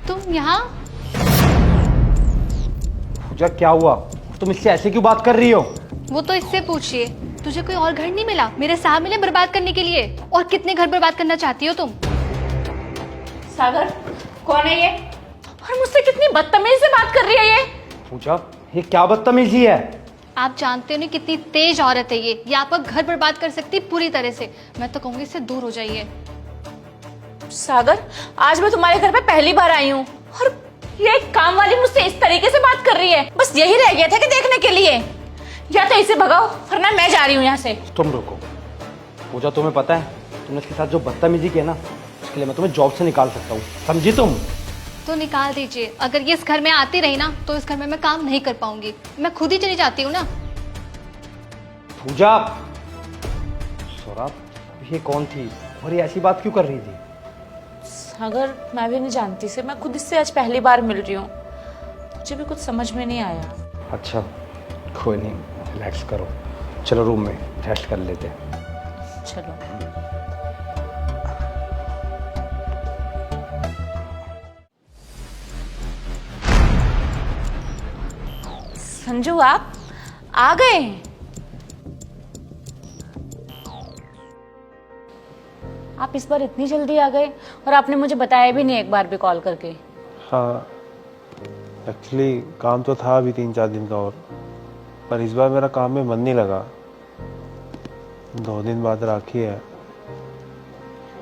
तुम यहाँ? पूजा क्या हुआ? तुम इससे ऐसे क्यों बात कर रही हो? वो तो इससे पूछिए। तुझे कोई और घर नहीं मिला मेरे साथ मिले बर्बाद करने के लिए? और कितने घर बर्बाद करना चाहती हो तुम? सागर, कौन है ये? और मुझसे कितनी बदतमीजी से बात कर रही है ये? पूजा, ये क्या बदतमीजी है? आप जानते हो नहीं कितनी तेज औरत है ये आपका घर बर्बाद कर सकती है पूरी तरह से। मैं तो कहूंगी इससे दूर हो जाइए। सागर, आज मैं तुम्हारे घर पे पहली बार आई हूँ और ये एक काम वाली मुझसे इस तरीके से बात कर रही है। बस यही रह गया था कि देखने के लिए। या तो इसे भगाओ वरना मैं जा रही हूँ यहाँ से। तुम रुको। पूजा, तुम्हें पता है तुमने इसके साथ जो बदतमीजी की है ना, उसके लिए मैं तुम्हें जॉब से निकाल सकता हूँ, समझी तुम? तो निकाल दीजिए। अगर ये इस घर में आती रही ना तो इस घर में मैं काम नहीं कर पाऊंगी। मैं खुद ही चली जाती हूँ ना। पूजा, सौरभ, ये कौन थी और ये ऐसी बात क्यों कर रही थी? सागर, मैं भी नहीं जानती से, मैं खुद इससे आज पहली बार मिल रही हूँ। मुझे भी कुछ समझ में नहीं आया। अच्छा, कोई नहीं, रिलैक्स करो। चलो रूम में रेस्ट कर लेते हैं। चलो। संजू, आप आ गए? आप इस बार इतनी जल्दी आ गए और आपने मुझे बताया भी नहीं एक बार भी कॉल करके। हाँ, एक्चुअली काम तो था अभी 3-4 दिन का और, पर इस बार मेरा काम में मन नहीं लगा। 2 दिन बाद राखी है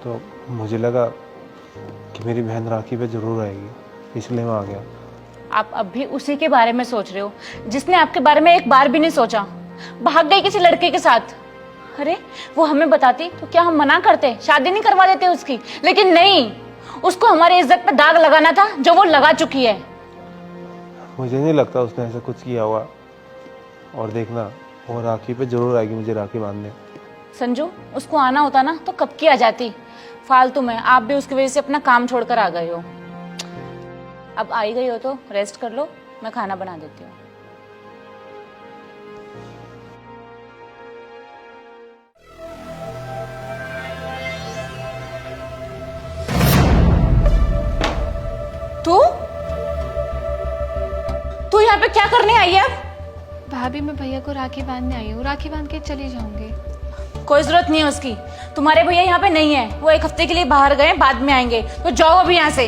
तो मुझे लगा कि मेरी बहन राखी पे जरूर आएगी, इसलिए मैं आ गया। आप अब भी उसी के बारे में सोच रहे हो जिसने आपके बारे में एक बार भी नहीं सोचा। भाग गई किसी लड़के के साथ। अरे वो हमें बताती तो क्या हम मना करते, शादी नहीं करवा देते उसकी? लेकिन नहीं, उसको हमारी इज्जत पे दाग लगाना था जो वो लगा चुकी है। मुझे नहीं लगता उसने ऐसा कुछ किया हुआ, और देखना वो राखी पे जरूर आएगी मुझे राखी बांधने। संजू, उसको आना होता ना तो कब की आ जाती। फालतू में आप भी उसकी वजह से अपना काम छोड़कर आ गए हो। अब आई गई हो तो रेस्ट कर लो, मैं खाना बना देती हूँ। तू यहाँ पे क्या करने आई है अब? भाभी, मैं भैया को राखी बांधने आई हूँ। राखी बांध के चली जाऊंगी। कोई जरूरत नहीं है उसकी। तुम्हारे भैया यहाँ पे नहीं है, वो 1 हफ्ते के लिए बाहर गए, बाद में आएंगे। तो जाओ अभी यहाँ से।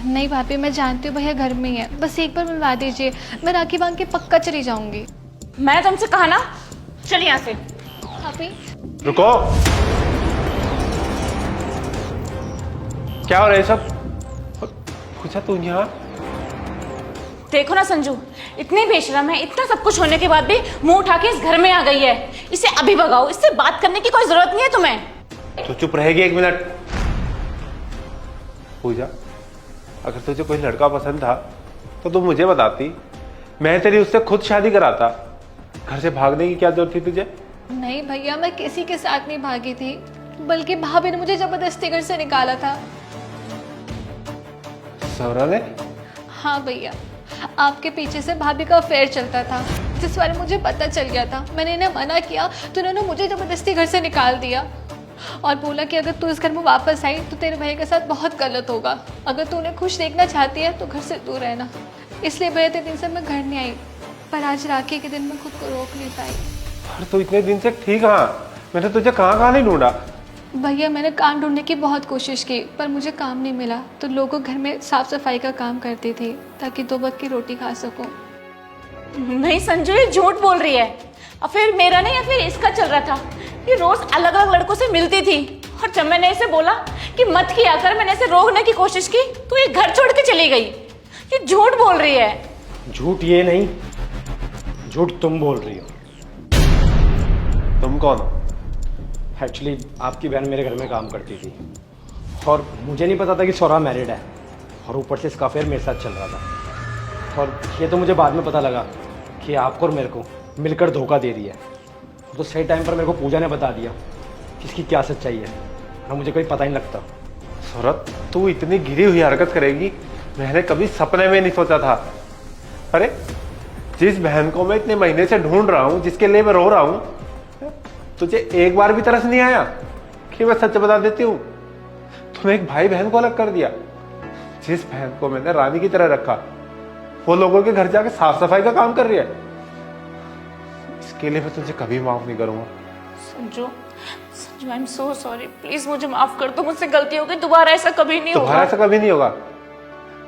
नहीं भाभी, मैं जानती हूँ भैया घर में ही है। बस एक बार मिलवा दीजिए, मैं राखी बांध के पक्का चली जाऊंगी। मैंने तुमसे कहा ना, चल यहाँ से। भाभी, रुको, क्या हो रहा है सब? पूछा तू यहाँ? देखो ना संजू, इतनी बेशरम है, इतना सब कुछ होने के बाद भी मुंह उठा के इस घर में आ गई है। इसे अभी भगाओ, इससे बात करने की कोई जरूरत नहीं है तुम्हें। तो चुप रहेगी 1 मिनट? पूजा, अगर तुझे कोई लड़का पसंद था तो तू मुझे बताती, मैं तेरी उससे खुद शादी कराता। घर से भागने की क्या जरूरत थी तुझे? नहीं भैया, मैं किसी के साथ नहीं भागी थी, बल्कि भाभी ने मुझे जबरदस्ती घर से निकाला था। सौरा ने? हाँ भैया, आपके पीछे से भाभी का अफेयर चलता था, जिस बारे मुझे पता चल गया था। मैंने इन्हें मना किया तो इन्होंने मुझे जबरदस्ती घर से निकाल दिया और बोला कि अगर तू इस घर में वापस आई तो तेरे भैया के साथ बहुत गलत होगा। अगर तू उन्हें खुश देखना चाहती है तो घर से दूर रहना। इसलिए भैया 3 दिन से मैं घर नहीं आई, पर आज राखी के दिन मैं खुद को रोक नहीं पाई। अरे तू इतने दिन से ठीक? हाँ, मैंने तुझे कहाँ कहाँ नहीं ढूंढा। भैया, मैंने काम ढूंढने की बहुत कोशिश की पर मुझे काम नहीं मिला, तो लोगों घर में साफ सफाई का काम करती थी ताकि 2 वक्त की रोटी खा सकूं। नहीं संजू, ये झूठ बोल रही है। अफेयर मेरा नहीं, अफेयर इसका चल रहा था। ये रोज अलग अलग लड़कों से मिलती थी और जब मैंने इसे बोला कि मत किया कर, मैंने इसे रोकने की कोशिश की तो ये घर छोड़ के चली गई। ये झूठ बोल रही है। झूठ ये नहीं, झूठ तुम बोल रही हो। तुम कौन हो? एक्चुअली आपकी बहन मेरे घर में काम करती थी और मुझे नहीं पता था कि सौरभ मैरिड है, और ऊपर से इसका अफेयर मेरे साथ चल रहा था। और ये तो मुझे बाद में पता लगा कि आपको और मेरे को मिलकर धोखा दे दिया है। तो सही टाइम पर मेरे को पूजा ने बता दिया कि इसकी क्या सच्चाई है, और मुझे कोई पता ही नहीं लगता। सौरभ, तू इतनी गिरी हुई हरकत करेगी मैंने कभी सपने में नहीं सोचा था। अरे जिस बहन को मैं इतने महीने से ढूंढ रहा हूँ, जिसके लिए मैं रो रहा हूँ, तुझे एक बार भी तरस नहीं आया कि मैं सच बता देती हूँ? तूने एक भाई बहन को अलग कर दिया। जिस बहन को मैंने रानी की तरह रखा, वो लोगों के घर जाके साफ सफाई का काम कर रही है। इसके लिए मैं तुझे कभी माफ नहीं करूंगा। Sanju, Sanju, I am so sorry, please मुझे माफ कर दो, मुझसे गलती हो गई, दोबारा ऐसा कभी नहीं तुम्हारा होगा। ऐसा कभी नहीं होगा।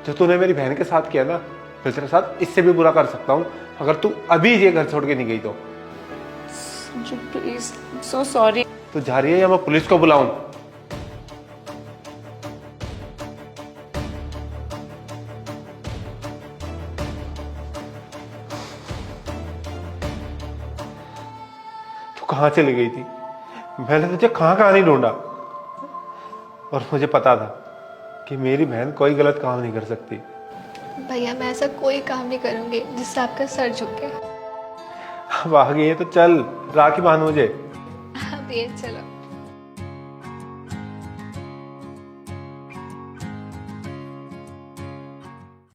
जो तूने मेरी बहन के साथ किया ना, मैं तेरे साथ इससे भी बुरा कर सकता हूँ अगर तू अभी ये घर छोड़ के नहीं गई तो। Sanju please, I am so sorry. तू जा रही है या मैं पुलिस को बुलाऊं? तू कहां चली गई थी? मैंने तुझे कहां कहां नहीं ढूंढा, और मुझे पता था कि मेरी बहन कोई गलत काम नहीं कर सकती। भैया मैं ऐसा कोई काम नहीं करूँगी जिससे आपका सर झुके। अब आ गई है तो चल, राखी बांध मुझे। अब ये चलो।